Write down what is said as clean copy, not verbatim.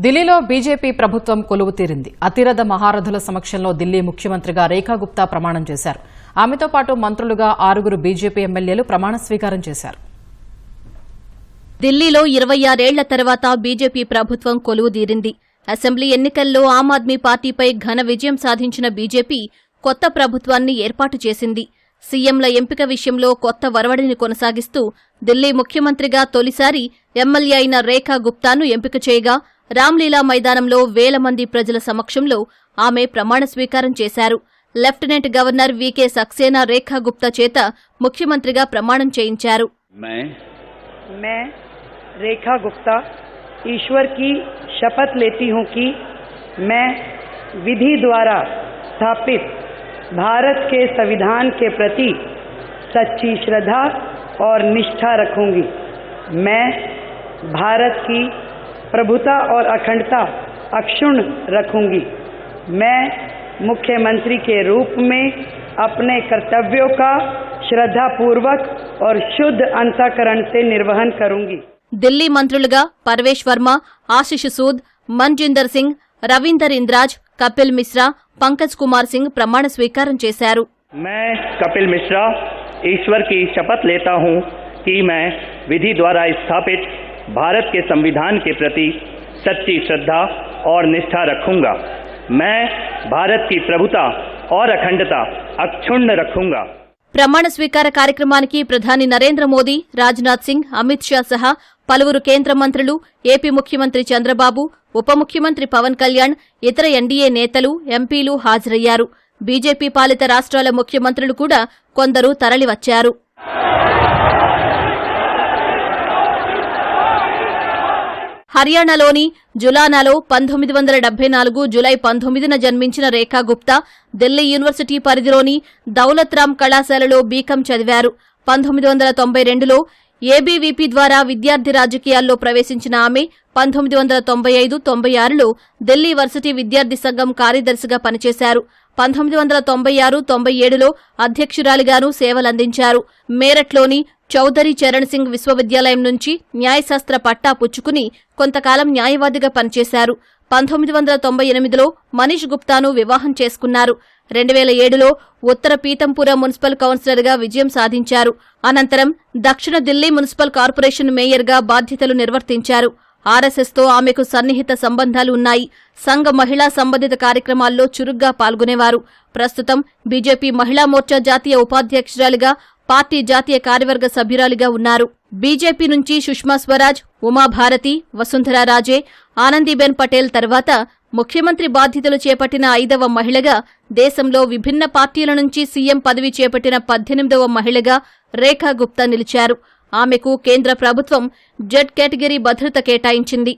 ఢిల్లీలో బీజేపీ ప్రభుత్వం కొలువు తీరింది. అతిరథ మహారథుల సమక్షంలో ఢిల్లీ ముఖ్యమంత్రిగా రేఖా గుప్తా ప్రమాణం చేశారు. ఆమెతో పాటు మంత్రులుగా 6 బీజేపీ ఎమ్మెల్యేలు ప్రమాణ స్వీకారం చేశారు. ఢిల్లీలో 26 ఏళ్ల తర్వాత బీజేపీ ప్రభుత్వం కొలువుదీరింది. అసెంబ్లీ ఎన్నికల్లో ఆమ్ ఆద్మీ పార్టీపై ఘన విజయం సాధించిన బీజేపీ కొత్త ప్రభుత్వాన్ని ఏర్పాటు చేసింది. సీఎంల ఎంపిక విషయంలో కొత్త వరవడిని కొనసాగిస్తూ ఢిల్లీ ముఖ్యమంత్రిగా తొలిసారి ఎమ్మెల్యే అయిన రేఖా గుప్తాను ఎంపిక చేయగా రామ్లీలా మైదానంలో వేల మంది ప్రజల సమక్షంలో ఆమె ప్రమాణ స్వీకారం చేశారు. లెఫ్టినెంట్ గవర్నర్ వీకే సక్సేనా రేఖా గుప్తా చేత ముఖ్యమంత్రిగా ప్రమాణం చేయించారు. मैं रेखा गुप्ता ईश्वर की शपथ लेती हूं कि मैं विधि द्वारा स्थापित भारत के संविधान के प्रति सच्ची श्रद्धा और निष्ठा रखूंगी। मैं भारत की प्रभुता और अखंडता अक्षुण्ण रखूंगी। मैं मुख्यमंत्री के रूप में अपने कर्तव्यों का श्रद्धापूर्वक और शुद्ध अंतःकरण से निर्वहन करूंगी। ఢిల్లీ మంత్రులుగా పర్వేష్ వర్మ, ఆశిష్ సూద్, మన్జిందర్ సింగ్, రవీందర్ ఇంద్రాజ్, కపిల్ మిశ్రా, పంకజ్ కుమార్ సింగ్ ప్రమాణ స్వీకారం చేశారు. मैं कपिल मिश्रा ईश्वर की शपथ लेता हूं कि मैं विधि द्वारा स्थापित भारत के संविधान के प्रति सच्ची श्रद्धा और निष्ठा रखूंगा। मैं भारत की प्रभुता और अखंडता अक्षुण्ण रखूंगा। ప్రమాణ స్వీకార కార్యక్రమానికి ప్రధాని నరేంద్ర మోదీ, రాజ్నాథ్ సింగ్, అమిత్ షా సహా పలువురు కేంద్ర మంత్రులు, ఏపీ ముఖ్యమంత్రి చంద్రబాబు, ఉప ముఖ్యమంత్రి పవన్ కళ్యాణ్, ఇతర ఎన్డీఏ నేతలు, ఎంపీలు హాజరయ్యారు. బీజేపీ పాలిత రాష్ట్రాల ముఖ్యమంత్రులు కూడా కొందరు తరలివచ్చారు. హర్యానాలోని జులానాలో 1974 జులై 19న జన్మించిన రేఖా గుప్తా ఢిల్లీ యూనివర్సిటీ పరిధిలోని దౌలత్ రామ్ కళాశాలలో బీకాం చదివారు. 1992లో ఏబీవీపీ ద్వారా విద్యార్థి రాజకీయాల్లో ప్రవేశించిన ఆమె 1995-96లో ఢిల్లీ వర్సిటీ విద్యార్థి సంఘం కార్యదర్శిగా పనిచేశారు. 1996-97లో అధ్యక్షురాలిగానూ సేవలందించారు. మేరట్లోని చౌదరి చరణ్ సింగ్ విశ్వవిద్యాలయం నుంచి న్యాయశాస్త్ర పట్టా పుచ్చుకుని కొంతకాలం న్యాయవాదిగా పనిచేశారు. 1998లో మనీష్ గుప్తాను వివాహం చేసుకున్నారు. 2007లో ఉత్తర పీతంపుర మున్సిపల్ కౌన్సిలర్గా విజయం సాధించారు. అనంతరం దక్షిణ ఢిల్లీ మున్సిపల్ కార్పొరేషన్ మేయర్గా బాధ్యతలు నిర్వర్తించారు. ఆర్ఎస్ఎస్తో ఆమెకు సన్నిహిత సంబంధాలు ఉన్నాయి. సంఘ మహిళా సంబంధిత కార్యక్రమాల్లో చురుగ్గా పాల్గొనేవారు. ప్రస్తుతం బీజేపీ మహిళా మోర్చా జాతీయ ఉపాధ్యక్షురాలిగా, పార్టీ జాతీయ కార్యవర్గ సభ్యురాలిగా ఉన్నారు. బీజేపీ నుంచి సుష్మా స్వరాజ్, ఉమాభారతి, వసుంధరా రాజే, ఆనందీబెన్ పటేల్ తర్వాత ముఖ్యమంత్రి బాధ్యతలు చేపట్టిన 5వ మహిళగా, దేశంలో విభిన్న పార్టీల నుంచి సీఎం పదవి చేపట్టిన 18వ మహిళగా రేఖా గుప్తా నిలిచారు. ఆమెకు కేంద్ర ప్రభుత్వం జెడ్ కేటగిరీ భద్రత కేటాయించింది.